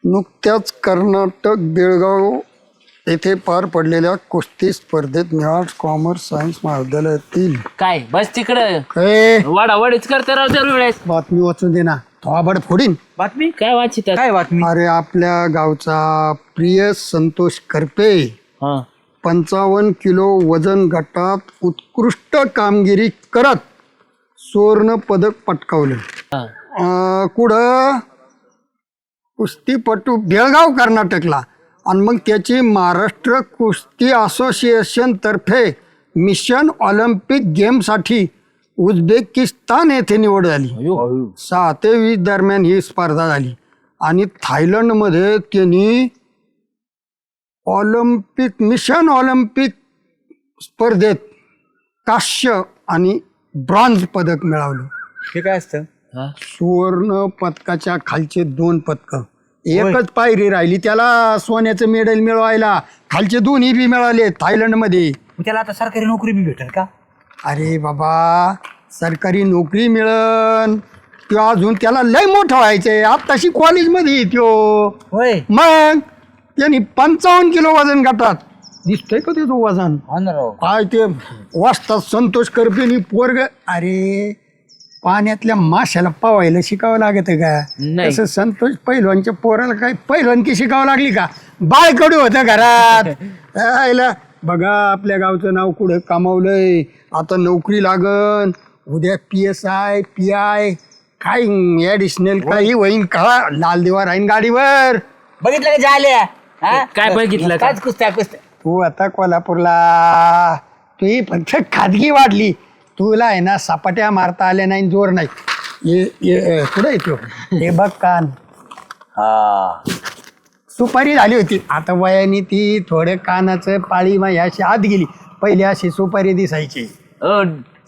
नुकत्याच कर्नाटक बेळगाव येथे पार पडलेल्या कुस्ती स्पर्धेत मी आर्ट्स कॉमर्स सायन्स महाविद्यालयातील काय बस तिकडं काय वाडावाडीच करते राव दरवेळेस. बातमी वाचून दे ना थोबाड फोडीन. बातमी काय वाचित काय बातमी? अरे आपल्या गावचा प्रिय संतोष करपे 55 किलो वजन गटात उत्कृष्ट कामगिरी करत सुवर्ण पदक पटकावले. कुठं कुस्तीपटू बेळगाव कर्नाटकला. आणि मग त्याची महाराष्ट्र कुस्ती असोसिएशन तर्फे मिशन ऑलिम्पिक गेमसाठी उझबेकिस्तान येथे निवड झाली. 6 ते 20 दरम्यान ही स्पर्धा झाली. आणि थायलंडमध्ये त्यांनी मिशन ऑलिम्पिक स्पर्धेत कांस्य आणि ब्रॉन्झ पदक मिळवलं. हे काय असतं? सुवर्ण पदकाच्या खालचे 2 पदकं. एकच पायरी राहिली त्याला सोन्याचं मेडल मिळवायला. खालचे 2ही बी मिळाले थायलंडमध्ये. मग त्याला आता सरकारी नोकरी बी भेटेल का? अरे बाबा सरकारी नोकरी मिळन किंवा अजून त्याला लय मोठं व्हायचंय. आत्ताशी कॉलेजमध्ये त्यो. होय. मग त्यांनी 55 किलो वजन गटात. दिसतंय का त्याचं वजन? काय ते वाजतात संतोष करपेनी पोरग. अरे पाण्यातल्या माशाला पावायला शिकावं लागत का? तसं संतोष पहिलवानच्या पोराला काय पहिलवानकी शिकावं लागली का? बाळकडू होतं घरात. यायला बघा आपल्या गावचं नाव कुठं कमावलंय. आता नोकरी लागन. उद्या PSI PI काय ॲडिशनल काही होईन का? लाल दिवा राहीन गाडीवर. बघितलं का झाल्या? काय बघितलं का? काच कुस्त्या कुस्त्या. तू आता कोल्हापूरला तुही फक्त खाजगी वाढली. तुला आहे ना सपाट्या मारता आल्या नाही जोर नाही. कुठं येतो हे बघ कान. सुपारी झाली होती. आता वयाने ती थोडं कानाचं पाळी माही अशी आत गेली. पहिले अशी सुपारी दिसायची.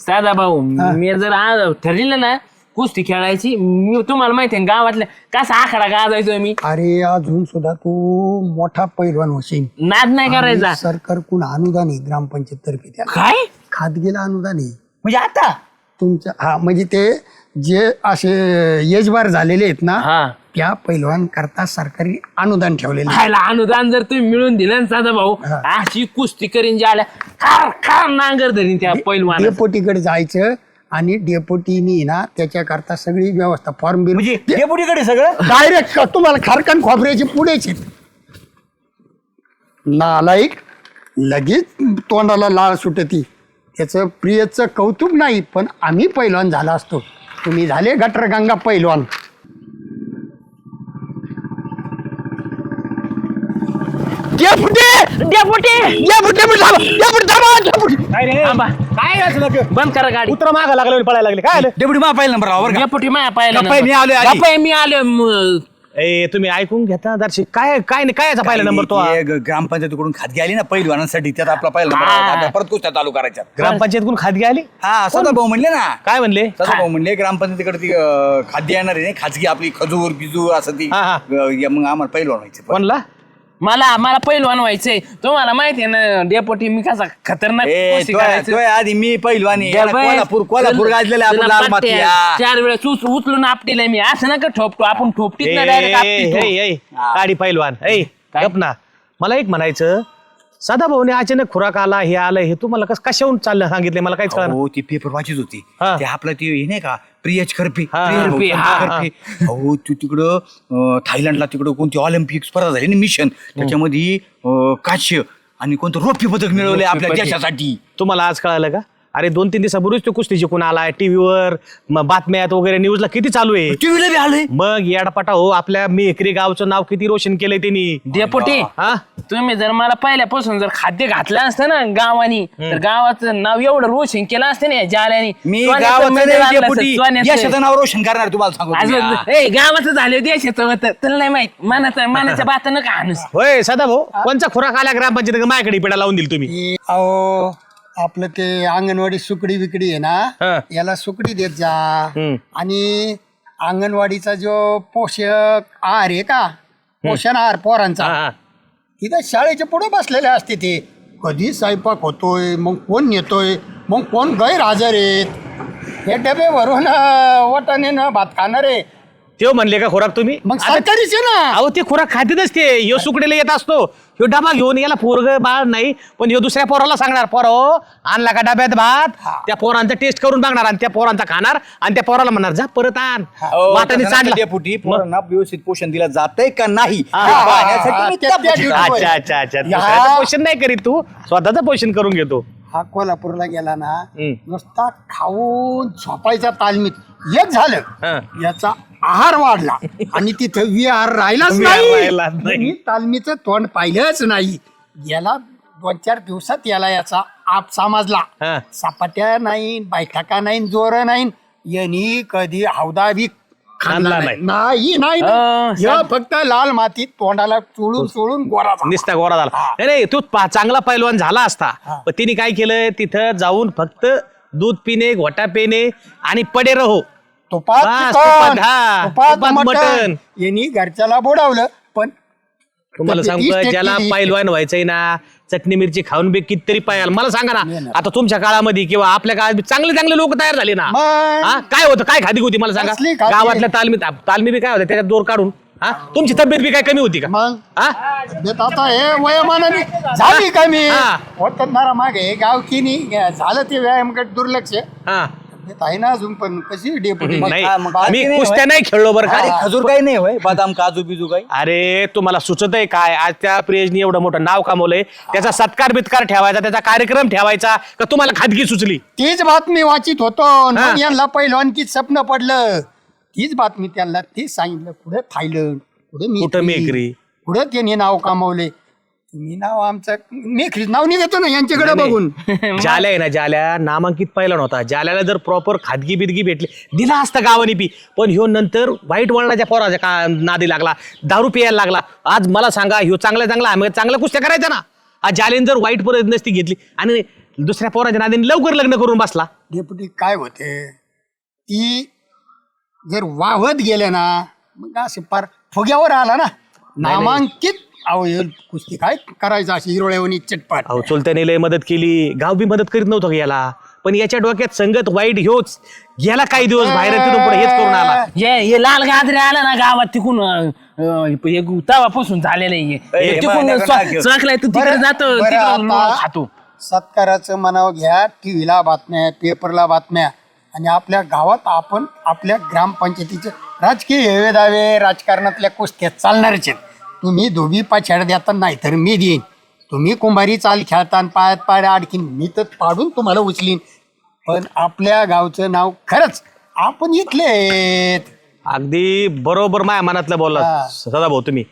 साधा भाऊ मी जर ठरलेलं ना कुस्ती खेळायची मी तुम्हाला माहिती आहे गावातल्या कसा आखाडा गाजायचो मी. अरे अजून सुद्धा तू मोठा पैलवान होशील. नाद नाही करायचा. सरकारकडून अनुदान आहे ग्रामपंचायत तर्फे. त्या काय खाजगीला अनुदान आहे म्हणजे आता तुमच्या. हा म्हणजे ते जे असे यजबार झालेले आहेत ना त्या पैलवान करता सरकारी अनुदान ठेवलेलं. खायला अनुदान जर तुम्ही मिळून दिलं ना साधा भाऊ अशी कुस्ती करीन जे आल्या खार खार नांगर धरीन त्या पैलवान. डेपोटीकडे जायचं आणि डेपोटीनी ना त्याच्याकरता सगळी व्यवस्था फॉर्म बिल म्हणजे डेपुटीकडे सगळं डायरेक्ट तुम्हाला खारकन खोबऱ्याची पुढेच नालायक. लगेच तोंडाला लाळ सुटती. त्याचं प्रियचं कौतुक नाही पण आम्ही पैलवान झाला असतो. तुम्ही झाले गटरगंगा पैलवान. बंद करा गाडी. उतरा मागा लागले पळायला लागले. काय डेपुटी मा पहिला नंबर डेपुटी माया पाहिलं गप्पा मी आलोय आधी. गप्पा मी आलो. ए तुम्ही ऐकून घेता दर्शी काय काय नाही काय याचा पहिला नंबर तो ग्रामपंचायतीकडून खाजगी आली ना पहिलवानांसाठी त्यात आपला पहिला नंबर परत कुस्त्या चालू करायच्या. ग्रामपंचायतीकडून खाजगी आली. हा सदा भाऊ म्हणले ना. काय म्हणले? सदा भाऊ म्हणले ग्रामपंचायतीकडे ती खाद्य येणार आहे खाजगी आपली खजूर बिजूर असं ती मग आम्हाला पहिलवान व्हायचं. कोणला? मला पहिलवान व्हायचंय. तुम्हाला माहिती आहे ना डेपुटी मी कसा खतरनाक कुस्ती करायचो. आधी मी पहिलवान आहे. कोल्हापूर गाजलेला आपण लाल माती. 4 वेळेस उचलून आपटीला मी. असं नका ठोपतो आपण ठोपटीत ना डायरेक्ट आपटीतो. गाडी पहिलवान. गप ना. मला एक म्हणायचं सदा भाऊने अचानक खुराक आला हे आलं हे तुम्हाला कशाहून चाललं सांगितले मला काहीच कळलं. हो ती पेपर वाचीच होती. हा. ते आपलं ते हे नाही का प्रियच खरपे. खरपे, हा. हो तू तिकडं थायलंडला तिकडं कोणती ऑलिम्पिक स्पर्धा झाली ना मिशन त्याच्यामध्ये कांस्य आणि कोणतं रौप्य पदक मिळवलंय आपल्या देशासाठी. तुम्हाला आज कळालं का? अरे 2-3 दिवसापूर्वीच तो कुस्ती जिंकून आलाय. टीव्हीवर बातम्यात वगैरे न्यूजला किती चालू आहे. टीव्हीला बी आलंय. मग येडापटा हो आपल्या मेहकरी गावचं नाव किती रोशन केलंय त्यांनी. डेपुटी तुम्ही जर मला पहिल्यापासून जर खाद्य घातलं असतं ना गावानी तर गावाचं नाव एवढं रोशन केलं असतं ना जाल्यानी. मी गावाचं नाव रोशन करणार तुम्हाला सांगतो. गावाचं झालं देशाचं होतं तुला नाही माहित. मनाच्या बात नका आणूस. होय सदा भाऊ कोणचा खुराक आला ग्रामपंचायत माझ्याकडे पेढा लावून दिली तुम्ही. अहो आपलं ते अंगणवाडी सुकडी विकडी आहे ना याला सुकडी देत जा. आणि अंगणवाडीचा जो पोषक आहार आहे का पोषण आहार पोरांचा तिथं शाळेच्या पुढे बसलेले असते. ते कधी स्वयंपाक होतोय मग कोण नेतोय मग कोण गैरहजर आहेत. हे डबे भरून वाटाणे भात खाणारे ते म्हणले का खोराक तुम्ही मग सरकारीच आहे ना. अहो ते खोराक खातीतच ते ह्यो सुकडेला येत असतो ह्यो डबा घेऊन याला पोरग बाळ नाही पण ह्यो दुसऱ्या पोराला सांगणार पोरो आणला का डब्यात भात त्या पोरांचा टेस्ट करून बघणार आणि त्या पोरांचा खाणार आणि त्या पोराला म्हणणार जा परत आण वाटाने चांगला डेपुटी पोरांना व्यवस्थित पोषण दिलं जातंय का नाही हे हा. पाहण्यासाठी मी त्या त्या- त्या- पोषण- अच्छा अच्छा अच्छा दुसऱ्याचं पोषण नाही करीत तू स्वतःच पोषण करून घेतो हा कोल्हापूरला गेला ना हम्म. नुसता खाऊन झोपायच्या तालमीत एक झालं हा. याचा आहार वाढला आणि तिथं विहार राहिलाच विहार राहिलाच नाही नाही. मी तालमीचं तोंड पाहिलंच नाही गेला 2-4 दिवसात याला याचा आप समजला हा. सपाट्या नाही बैठका नाही जोर नाही यांनी कधी हौदा बी खाल्ला खाल्ला नाही नाही नाही नाही. ह्यो फक्त लाल मातीत तोंडाला चोळून गोरा झाला. निस्ता गोरा झाला नाही, नाही तू चांगला पैलवान झाला असता पण तिने काय केलं तिथं जाऊन फक्त दूध पिणे घोटा पिणे आणि पडे रहो तुपात बस, चिकन, तुपात, हा. तुपात तुपात मटण. मटण. यांनी घरच्याला बोलावलं पण तुम्हाला त्याची सांगतो टेस्ट ज्याला केली. पैलवान व्हायचंय ना चटणी मिरची खाऊन बी कितीतरी पायाल मला सांगा ना आता तुमच्या काळामध्ये किंवा आपल्या काळात बी चांगले चांगले लोक तयार झाले ना मग? हा काय होतं काय खादी होती मला सांगा कसली खादी? गावातल्या तालमी बी काय होत्या त्याच्यात दोर काढून हा तुमची तब्येत बी काय कमी होती का मग हा देत आता हे वयोमानाने झाली कमी हा. होत ना मागे गावकीनी झालं ते व्यायामकडे दुर्लक्ष हा देत आहे ना अजून पण कशी डेपुटी नाही मग मी नाही कुस्त्या नाही खेळलो बरं अरे का खजूर काही नाही होय बदाम काजू बिजू काही अरे तुम्हाला सुचत आहे काय आज त्या प्रियजनी एवढं मोठं नाव कमवलंय त्याचा सत्कार बित्कार ठेवायचा त्याचा कार्यक्रम ठेवायचा का तुम्हाला खाजगी सुचली तीच बातमी वाचित होतो हा. मग यांना पहिलवानकीच स्वप्न पडलं तीच बातमी त्यांना तीच सांगितलं पुढे थायलंड पुढे कुठं मेकरी पुढे त्यांनी नाव कमावले तुम्ही नाव आमचं मेखरी नाव निघतो ना यांच्याकडे बघून जाल्या आहे ना जाल्या नामांकित पैलवान होता जाल्याला जर प्रॉपर खादगी बिदगी भेटली दिला असता गावाने बी पण ह्यो नंतर वाईट वळणाच्या पोराच्या का नादी लागला दारू प्यायला लागला आज मला सांगा ह्यो चांगला आम्ही चांगल्या कुस्त्या करायचा ना आज जालेन जर वाईट परत नसती घेतली आणि दुसऱ्या पोराच्या नादीने लवकर लग्न करून बसला डेपुटी काय होते ती जर वाहत गेले ना मग असे फार फुग्यावर आला ना नामांकित अहो हे कुस्ती काय करायचं अशी हिरोळ्यावणी चटपाट अहो चुलत्याने लय मदत केली गाव बी मदत करीत नव्हतं का याला पण याच्या डोक्यात संगत वाईट ह्योच गेला काही दिवस बाहेर तिथून पुढे हेच करून आला हे लाल गाजरे आला ना गावात तिकून तवापासून झालेलं आहे ए, तिकून माझ्याकडे नाक घेऊ. चाकलाय तू तिकडे बरं, जातो बरं, तिकडे आता खातो सत्काराचं म्हणावं घ्या टीव्हीला बातम्या पेपरला बातम्या आणि आपल्या गावात आपण आपल्या ग्रामपंचायतीचे राजकीय हेवे दावे राजकारणातल्या कुस्त्या चालणारच आहेत तुम्ही धोबी पाछाड देता नाही तर मी देईन तुम्ही कुंभारी चाल खेळता पायात पाय अडकीन मी तर पाडून तुम्हाला उचलीन पण आपल्या गावचं नाव खरंच आपण इथले आहेत. अगदी बरोबर माझ्या मनातलं बोलला हा. सदाभाऊ तुम्ही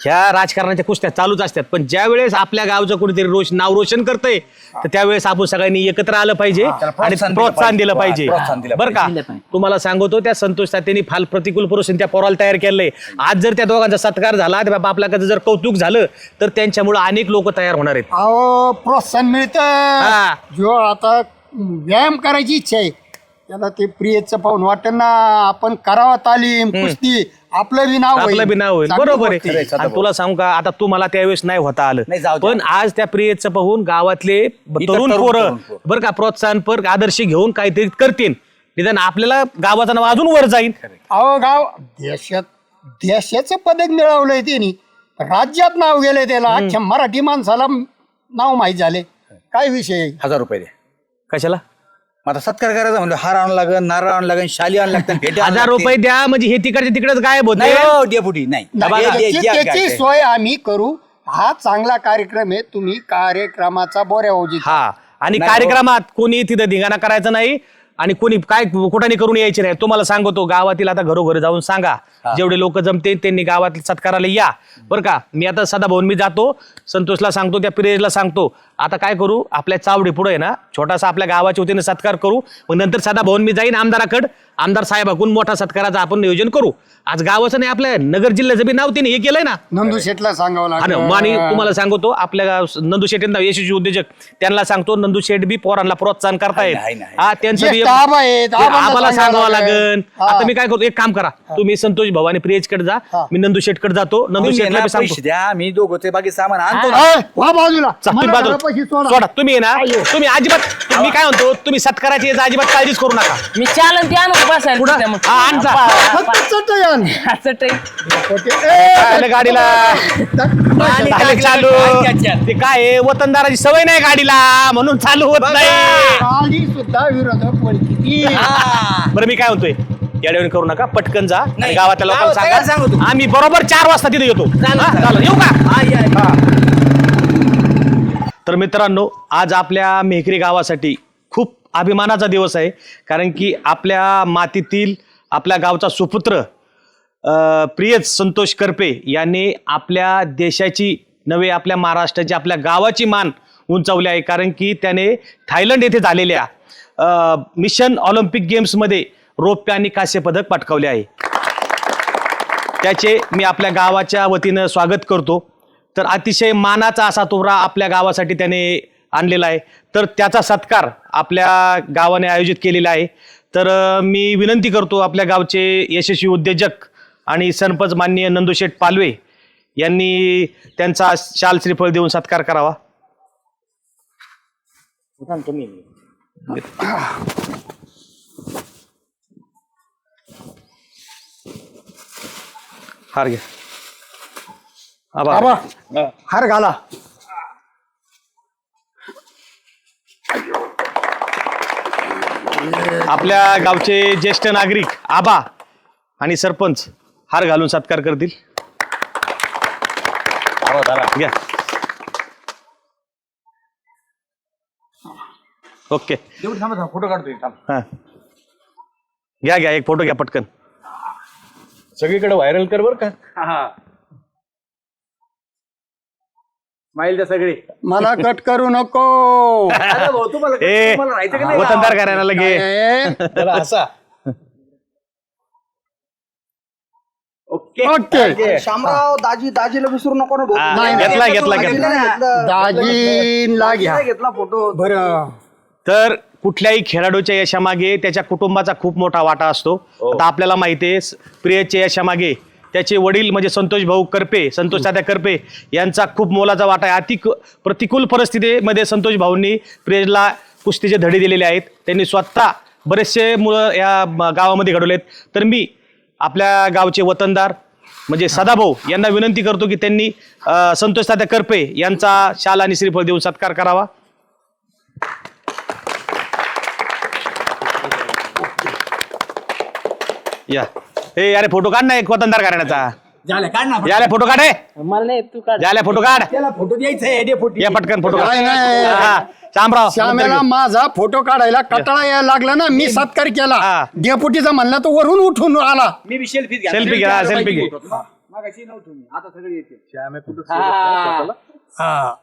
ह्या राजकारणाच्या कुस्त्या चालूच असतात पण ज्या वेळेस आपल्या गावचं कोणीतरी नाव रोशन करतंय तर त्यावेळेस आपण सगळ्यांनी एकत्र आलं पाहिजे आणि प्रोत्साहन दिलं पाहिजे प्रोत्साहन दिलं बरं का दिलं पाहिजे. तुम्हाला सांगतो त्या संतोष तात्यांनी फार प्रतिकूल परिस्थिती त्या पोराला तयार केलंय आज जर त्या दोघांचा सत्कार झाला तर बाबा आपल्याकडे जर कौतुक झालं तर त्यांच्यामुळे अनेक लोक तयार होणार आहेत अहो प्रोत्साहन मिळतं हा. जो आता व्यायाम करायची इच्छा आहे त्याला ते प्रियचं पाहून वाटत ना आपण करावा तालीम कुस्ती आपलं बी नाव आपलं बी नाव होईल चांगली बरोबर गोष्ट आहे आणि तुला सांगू का आता तू मला त्यावेळेस नाही होता नाही, आलं जाऊ द्या. पण आज त्या प्रियेचं पाहून गावातले तरुण तरुण पोरं पोरं. बरं का प्रोत्साहनपर आदर्श घेऊन काहीतरी करतील निदान आपल्याला गावाचं नाव अजून वर जाईल अहो गाव देशाचं पदक मिळवलंय त्यांनी राज्यात नाव गेलंय त्याला अख्ख्या मराठी माणसाला नाव माहीत झाले काय विषय 1000 रुपये द्या कशाला मग आता सत्कार करायचा म्हणलं हार आणावं लागेल नारळ आणावं लागेल शाली आणावं लागतं भेटे आणावं 1000 रुपये लागतील. द्या म्हणजे हे तिकडचे तिकडेच गायब होते नाही हो, डेपुटी नाही त्याची सोय आम्ही करू हा चांगला कार्यक्रम आहे तुम्ही कार्यक्रमाचा बोऱ्या होजी हा आणि नाही, कार्यक्रमात कोणी तिथं धिंगाणा करायचा नाही आणि कोणी काय कुठाने करून यायचे नाही तुम्हाला सांगतो गावातील आता घरोघरी जाऊन सांगा जेवढे लोक जमते त्यांनी गावात सत्काराला या बरं का मी आता सदाभाऊन मी जातो संतोषला सांगतो त्या पिरेजला सांगतो आता काय करू आपल्या चावडी पुढे आहे ना छोटासा आपल्या गावाच्या वतीने सत्कार करू मग नंतर सदाभाऊन मी जाईन आमदाराकडे आमदार साहेबाकडून मोठा सत्काराचं आपण नियोजन करू आज गावाचं नाही आपल्या नगर जिल्ह्याचं बी नाव त्याने हे केलंय ना नंदू शेठला सांगावं आणि लागलं तुम्हाला सांगतो आपल्या नंदू शेट यांना यशस्वी उद्योजक त्यांना सांगतो नंदू शेट बी पोरांना प्रोत्साहन करतायत नाही, नाही. हा त्यांचं बी ज्येष्ठ आबा आहेत, आबांना आम्हाला सांगावं सांगावं लागेल लागेल. आता मी काय करतो एक काम करा तुम्ही संतोष भवानी प्रियजकडे जा मी नंदू शेटकडे जातो नंदू तुम्ही शेटला ना बी सांगतो पैसे द्या मी दोघं ते बाकी सामान आणतो ना. वा बाजूला तुम्ही मला बाजूला घरापाशी सोडा. सोडा तुम्ही आहे ना तुम्ही अजिबात मी काय म्हणतो तुम्ही सत्काराची याचा अजिबात काळजीच करू नका मी चालन ते आणू बसायला तिथे मग. हा, आण जा. फक्त चटई. असं टाईप. काय गाडीला झाले चालू ते काय आहे, वतनदाराची सवय नाही गाडीला म्हणून चालू होत नाही. गाडी सुद्धा विरोधक परिस्थिती. बरं मी काय म्हणतोय येड्यावणी करू नका, पटकन जा आणि नाही. गावातल्या लोकांना सगळ्यांना सांगू सांगा तू. आम्ही बरोबर 4 वाजता तिथे येतो. हा, चालेल. येऊ का? तर मित्रांनो, आज आपल्या मेहकरी गावासाठी खूप अभिमानाचा दिवस आहे, कारण की आपल्या मातीतील आपल्या गावचा सुपुत्र प्रियच संतोष करपे यांनी आपल्या देशाची नव्हे आपल्या महाराष्ट्राची आपल्या गावाची मान उंचावली आहे, कारण की त्याने थायलंड येथे झालेल्या मिशन ऑलिम्पिक गेम्समध्ये रौप्य आणि कांस्य पदक पटकावले आहे. त्याचे मी आपल्या गावाच्या वतीनं स्वागत करतो. तर अतिशय मानाचा असा तोरा आपल्या गावासाठी त्याने आणलेला आहे, तर त्याचा सत्कार आपल्या गावाने आयोजित केलेला आहे. तर मी विनंती करतो आपल्या गावचे यशस्वी उद्योजक आणि सरपंच माननीय नंदुशेठ पालवे यांनी त्यांचा शाल श्रीफळ देऊन सत्कार करावा. हार घ्या. बाबा हार घाला. आपल्या गावचे ज्येष्ठ नागरिक आबा आणि सरपंच हार घालून सत्कार करतील. घ्या. ओके. फोटो काढतोय. हा घ्या घ्या, एक फोटो घ्या पटकन. सगळीकडे व्हायरल कर बर का. माईल सगळे. मला कट करू नको. ए वतनदार घराण्याला लगे असा. ओके. शामराव दाजीला विसरू नको ना भाऊ. हा, घेतला घेतला घेतला. दाजीला घ्या. घेतला फोटो. बरं. तर कुठल्याही खेळाडूच्या यशामागे त्याच्या कुटुंबाचा खूप मोठा वाटा असतो. आता आपल्याला माहिती आहे प्रियच्या यशामागे त्याचे वडील म्हणजे संतोष भाऊ करपे, संतोष तात्या करपे यांचा खूप मोलाचा वाटा आहे. प्रतिकूल परिस्थितीमध्ये संतोष भाऊंनी प्रियला कुस्तीचे धडे दिलेले आहेत. त्यांनी स्वतः बरेचसे मुलं या गावामध्ये घडवलेत. तर मी आपल्या गावचे वतनदार म्हणजे सदाभाऊ यांना विनंती करतो की त्यांनी संतोष तात्या करपे यांचा शाल आणि श्रीफळ देऊन सत्कार करावा. या ए अरे फोटो काढ ना एक वतनदार करण्याचा. याला फोटो काढ. मला नाही, तू काढ. याला फोटो काढ. फोटो द्यायचा आहे. या पटकन फोटो काढ. नाही, नाही. हा, शामराव श्यामेला माझा फोटो काढायला कटाळा यायला लागला ना, मी सत्कार केला. हा. डेपुटीचा म्हणला तो वरून उठून आला. मी बी सेल्फी सेल्फी घ्या सेल्फी घे. मागाशी नव्हतो मी, आता सगळे येते. हा.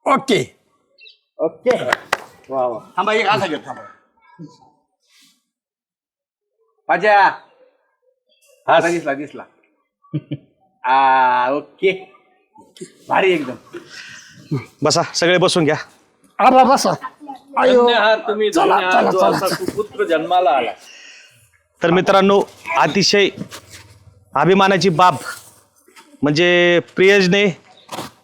ओके. थांबा एक असा घेतो. थांबा माझ्या हा दिसला. ओके. भारी एकदम. बसा सगळे बसून घ्या. आबा बसा. अयो. तुम्ही चला, चला, जो चला. असा सुपुत्र जन्माला आला. तर मित्रांनो, अतिशय अभिमानाची बाब म्हणजे प्रियजने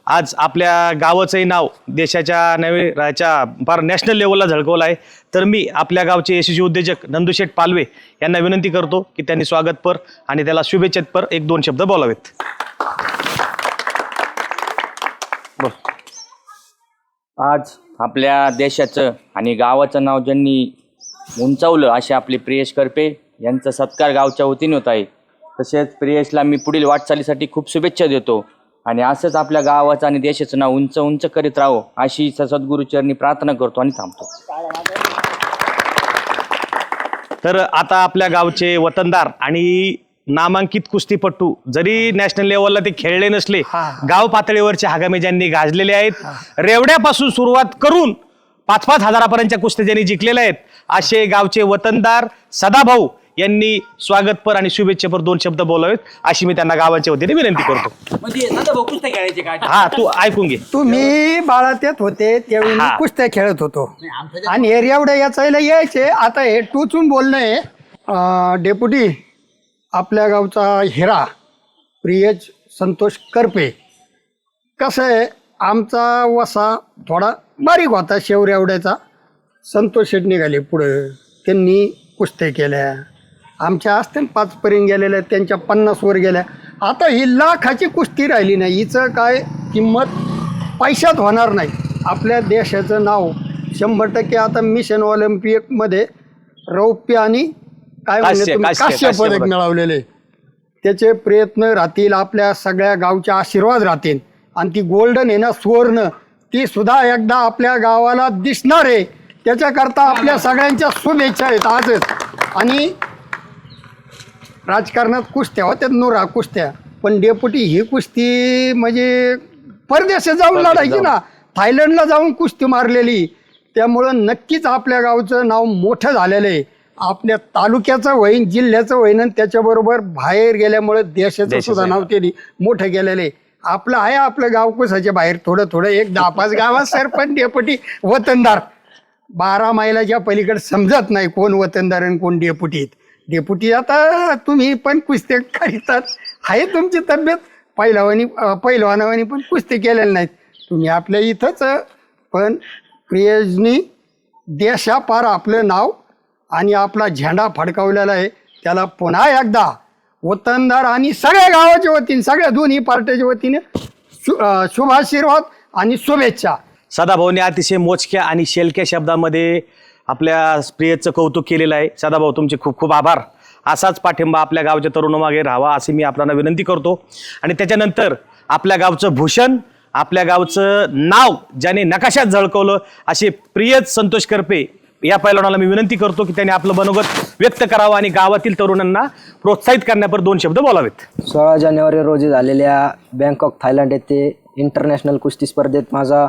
आज आपल्या गावाचंही नाव देशाच्या नव्हे राज्याच्या फार नॅशनल लेवलला झळकवलं आहे. तर मी आपल्या गावचे यशस्वी उद्योजक नंदुशेठ पालवे यांना विनंती करतो की त्यांनी स्वागतपर आणि त्याला शुभेच्छापर 1-2 शब्द बोलावेत. आज आपल्या देशाचं आणि गावाचं नाव ज्यांनी उंचावलं असे आपले प्रियेश करपे यांचा सत्कार गावच्या वतीने होत आहे. तसेच प्रियेशला मी पुढील वाटचालीसाठी खूप शुभेच्छा देतो आणि असंच आपल्या गावाचं आणि देशाचं नाव उंच उंच करीत राहो अशी सद्गुरुचरणी प्रार्थना करतो आणि थांबतो. तर आता आपल्या गावचे वतनदार आणि नामांकित कुस्तीपट्टू जरी नॅशनल लेवलला ते खेळले नसले, गाव पातळीवरचे हगामे ज्यांनी गाजलेले आहेत, रेवड्यापासून सुरुवात करून 5-5 हजारापर्यंतच्या कुस्त्या ज्यांनी जिंकलेल्या आहेत, असे गावचे वतनदार सदाभाऊ यांनी स्वागतपर आणि शुभेच्छापर 2 शब्द बोलावेत अशी मी त्यांना गावाच्या वतीने विनंती करतो. म्हणजे दादा भाऊ कुस्त्या खेळायचे काय? हा तू ऐकून घे. तुम्ही बाळात्यात होते त्यावेळी मी हा. कुस्त्या खेळत होतो आणि हे एवढ्या याचायला यायचे. आता हे टोचून बोलणं आहे. डेप्युटी आपल्या गावचा हिरा प्रियज संतोष करपे. कसं आहे, आमचा वसा थोडा बारीक होता शेवऱ्या एवढ्याचा. संतोष शेट निघाले पुढं, त्यांनी कुस्त्या केल्या, आमच्या असतील 5पर्यंत गेलेल्या, त्यांच्या 50वर गेल्या. आता ही लाखाची कुस्ती राहिली नाही. हिचं काय किंमत पैशात होणार नाही. आपल्या देशाचं नाव 100% आता मिशन ऑलिम्पिकमध्ये रौप्य आणि काय म्हणजे तुम्ही कांस्य पदक मिळवलेले, त्याचे प्रयत्न राहतील, आपल्या सगळ्या गावचे आशीर्वाद राहतील. आणि ती गोल्डन आहे ना, सुवर्ण, ती सुद्धा एकदा आपल्या गावाला दिसणार आहे. त्याच्याकरता आपल्या सगळ्यांच्या शुभेच्छा आहेत आजच. आणि राजकारणात कुस्त्या होत्यात, नुरा कुस्त्या, पण डेपुटी ही कुस्ती म्हणजे परदेशात जाऊन लढायची ना, थायलंडला जाऊन कुस्ती मारलेली. त्यामुळं नक्कीच आपल्या गावचं नाव मोठं झालेलं आहे. आपल्या तालुक्याचं होईन, जिल्ह्याचं होईन, आणि त्याच्याबरोबर बाहेर गेल्यामुळे देशाचं सुद्धा नाव त्यांनी मोठं केलेलं आहे. आपलं आहे आपलं गाव कुसाच्या बाहेर थोडं थोडं 1-10-5 गावात सरपंच डेपुटी वतनदार. 12 मैलाच्या पलीकडे समजत नाही कोण वतनदार आणि कोण डेपुटी आहेत. डेपुटी आता तुम्ही पण कुस्त्या करीतात, आहे तुमची तब्येत पहिलवानावानी पण कुस्ती केलेल्या नाहीत तुम्ही आपल्या इथंच. पण प्रियजनी देशापार आपलं नाव आणि आपला झेंडा फडकावलेला आहे. त्याला पुन्हा एकदा वतनदार आणि सगळ्या गावाच्या वतीने, सगळ्या दोन्ही पार्ट्याच्या वतीने शुभाशीर्वाद आणि शुभेच्छा. सदाभाऊने अतिशय मोजक्या आणि शेलक्या शब्दामध्ये आपल्या प्रियचं कौतुक केलेलं आहे. सदाभाऊ, तुमचे खूप खूप आभार. असाच पाठिंबा आपल्या गावच्या तरुणामागे राहावा अशी मी आपल्याला विनंती करतो. आणि त्याच्यानंतर आपल्या गावचं भूषण, आपल्या गावचं नाव ज्याने नकाशात झळकवलं असे प्रियच संतोष करपे या पैलवानाला मी विनंती करतो की त्यांनी आपलं मनोगत व्यक्त करावं आणि गावातील तरुणांना प्रोत्साहित करण्यापर 2 शब्द बोलावेत. 16 जानेवारी रोजी झालेल्या बँकॉक थायलंड येथे इंटरनॅशनल कुस्ती स्पर्धेत माझा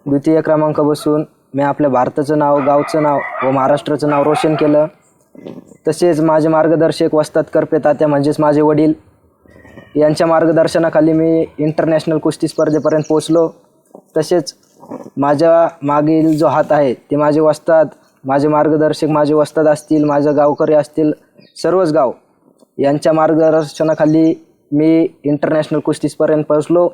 2य क्रमांक बसून मी आपल्या भारताचं नाव, गावचं नाव व महाराष्ट्राचं नाव रोशन केलं. तसेच माझे मार्गदर्शक वस्ताद करपे तात्या म्हणजेच माझे वडील यांच्या मार्गदर्शनाखाली मी इंटरनॅशनल कुस्ती स्पर्धेपर्यंत पोचलो. तसेच माझ्या मागील जो हात आहे ते माझे वस्ताद, माझे मार्गदर्शक, माझे वस्ताद असतील, माझे गावकरी असतील, सर्वच गाव यांच्या मार्गदर्शनाखाली मी इंटरनॅशनल कुस्तीपर्यंत पोचलो.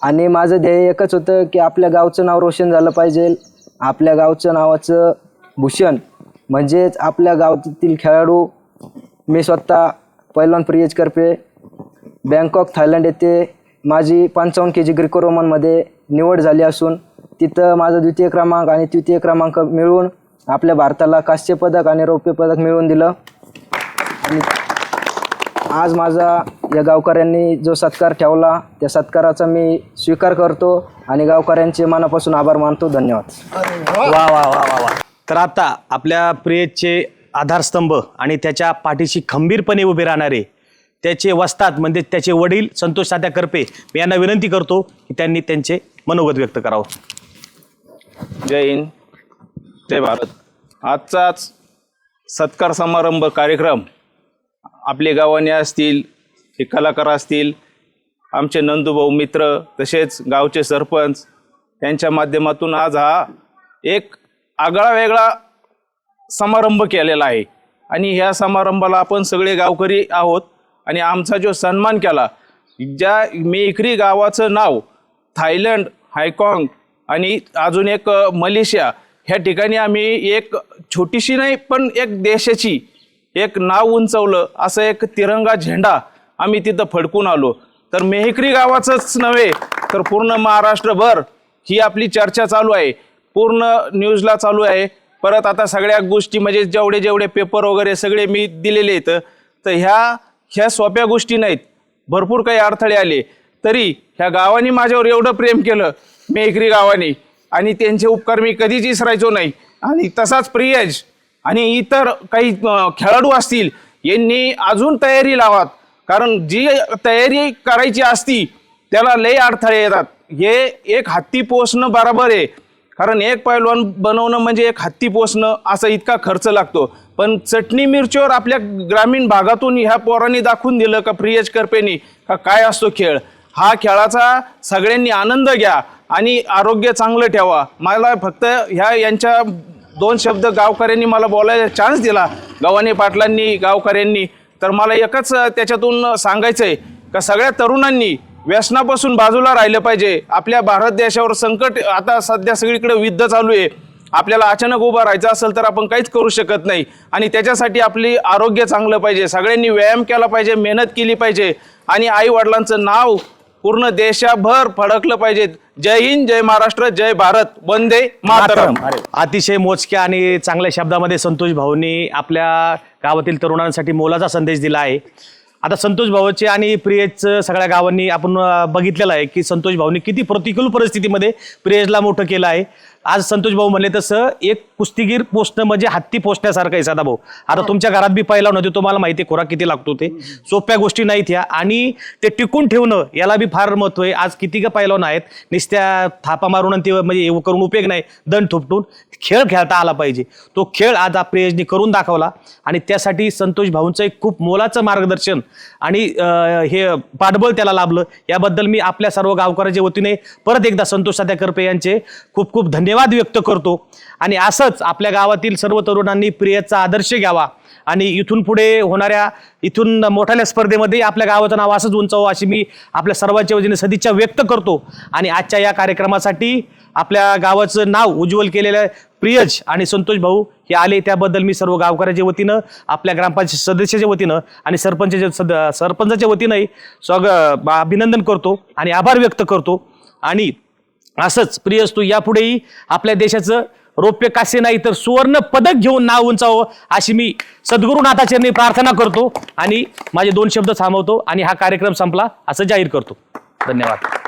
आणि माझं ध्येय एकच होतं की आपल्या गावचं नाव रोशन झालं पाहिजे. आपल्या गावचं नावाचं भूषण म्हणजेच आपल्या गावातील खेळाडू. मी स्वतः पैलवान प्रियज करपे बँकॉक थायलंड येथे माझी 55 kg ग्रिको रोमनमध्ये निवड झाली असून तिथं माझा 2य क्रमांक आणि 3य क्रमांक मिळवून आपल्या भारताला कांस्य पदक आणि रौप्य पदक मिळवून दिलं. आणि आज माझा या गावकऱ्यांनी जो सत्कार ठेवला त्या सत्काराचा मी स्वीकार करतो आणि गावकऱ्यांचे मनापासून आभार मानतो. धन्यवाद. वा वा वा वा वा. तर आता आपल्या प्रियचे आधारस्तंभ आणि त्याच्या पाठीशी खंबीरपणे उभे राहणारे त्याचे वस्ताद म्हणजे त्याचे वडील संतोष तात्या करपे, मी यांना विनंती करतो की त्यांनी त्यांचे मनोगत व्यक्त करावं. जय हिंद, जय भारत. आजचाच सत्कार समारंभ कार्यक्रम आपले गावाने असतील, हे कलाकार असतील, आमचे नंदूभाऊ मित्र, तसेच गावचे सरपंच यांच्या माध्यमातून आज हा एक आगळा वेगळा समारंभ केलेला आहे. आणि ह्या समारंभाला आपण सगळे गावकरी आहोत आणि आमचा जो सन्मान केला, ज्या मेखरी गावाचं नाव थायलंड, हायकॉंग आणि अजून एक मलेशिया ह्या ठिकाणी आम्ही एक छोटीशी नाही पण एक देशाची एक नाव उंचवलं, असं एक तिरंगा झेंडा आम्ही तिथं फडकून आलो. तर मेहकरी गावाचंच नव्हे तर पूर्ण महाराष्ट्रभर ही आपली चर्चा चालू आहे, पूर्ण न्यूजला चालू आहे. परत आता सगळ्या गोष्टी म्हणजे जेवढे पेपर वगैरे सगळे मी दिलेले आहेत. तर ह्या सोप्या गोष्टी नाहीत, भरपूर काही अडथळे आले तरी ह्या गावाने माझ्यावर एवढं प्रेम केलं, मेहकरी गावाने, आणि त्यांचे उपकार मी कधीच विसरायचो नाही. आणि तसाच प्रियज आणि इतर काही खेळाडू असतील यांनी अजून तयारी लावात, कारण जी तयारी करायची असती त्याला लय अडथळे येतात. हे एक हत्ती पोसणं बरोबर आहे, कारण एक पैलवान बनवणं म्हणजे एक हत्ती पोसणं असा इतका खर्च लागतो. पण चटणी मिरचीवर आपल्या ग्रामीण भागातून ह्या पोरांनी दाखवून दिलं का प्रियज करपेनी का काय असतो खेळ. हा खेळाचा सगळ्यांनी आनंद घ्या आणि आरोग्य चांगलं ठेवा. मला फक्त यांच्या 2 शब्द गावकऱ्यांनी मला बोलायला चान्स दिला, गव्हाणे पाटलांनी, गावकऱ्यांनी. तर मला एकच त्याच्यातून सांगायचं आहे का सगळ्या तरुणांनी व्यसनापासून बाजूला राहिलं पाहिजे. आपल्या भारत देशावर संकट आता सध्या सगळीकडे युद्ध चालू आहे आपल्याला अचानक उभं राहायचं असेल तर आपण काहीच करू शकत नाही आणि त्याच्यासाठी आपली आरोग्य चांगलं पाहिजे, सगळ्यांनी व्यायाम केला पाहिजे, मेहनत केली पाहिजे आणि आई वडिलांचं नाव पूर्ण देशाभर फडकलं पाहिजे. जय हिंद, जय महाराष्ट्र, जय भारत, वंदे मातरम. अतिशय मोजक्या आणि चांगल्या शब्दामध्ये संतोष भाऊंनी आपल्या गावातील तरुणांसाठी मोलाचा संदेश दिला आहे. आता संतोष भाऊचे आणि प्रियेशचं सगळ्या गावांनी आपण बघितलेलं आहे की संतोष भाऊंनी किती प्रतिकूल परिस्थितीमध्ये प्रियेशला मोठं केलं आहे. आज संतोष भाऊ म्हणले तसं एक कुस्तीगीर पोचणं म्हणजे हत्ती पोचण्यासारखं आहे सदा भाऊ. आता तुमच्या घरात बी पहिला नव्हते, तुम्हाला माहिती आहे खोराक किती लागतो, ते सोप्या गोष्टी नाहीत ह्या आणि ते टिकून ठेवणं याला बी फार महत्व आहे. आज किती का पैलवान आहेत नुसत्या थापा मारून आणि ते म्हणजे करून उपयोग नाही, दंड थोपटून खेळ खेळता आला पाहिजे. तो खेळ आज प्रियेशनी करून दाखवला आणि त्यासाठी संतोष भाऊंचं एक खूप मोलाचं मार्गदर्शन आणि हे पाठबळ त्याला लाभलं. याबद्दल मी आपल्या सर्व गावकऱ्याच्या वतीने परत एकदा संतोष साध्या करपे यांचे खूप खूप धन्यवाद व्यक्त करतो. आणि असंच आपल्या गावातील सर्व तरुणांनी प्रियेशचा आदर्श घ्यावा आणि इथून पुढे होणाऱ्या इथून मोठ्या स्पर्धेमध्ये आपल्या गावाचं नाव असंच उंचावं अशी मी आपल्या सर्वांच्या वतीने सदिच्छा व्यक्त करतो. आणि आजच्या या कार्यक्रमासाठी आपल्या गावाचं नाव उज्ज्वल केलेलं प्रियेश आणि संतोष भाऊ हे आले, त्याबद्दल मी सर्व गावकऱ्याच्या वतीनं, आपल्या ग्रामपंचायत सदस्याच्या वतीनं आणि सरपंचाच्या वतीनंही अभिनंदन करतो आणि आभार व्यक्त करतो. आणि असंच प्रियेश तू यापुढेही आपल्या देशाचं रौप्य कास्य नाही तर सुवर्ण पदक घेऊन नाव उंचावं अशी मी सद्गुरुनाथाचरणी प्रार्थना करतो आणि माझे 2 शब्द थांबवतो आणि हा कार्यक्रम संपला असं जाहीर करतो. धन्यवाद.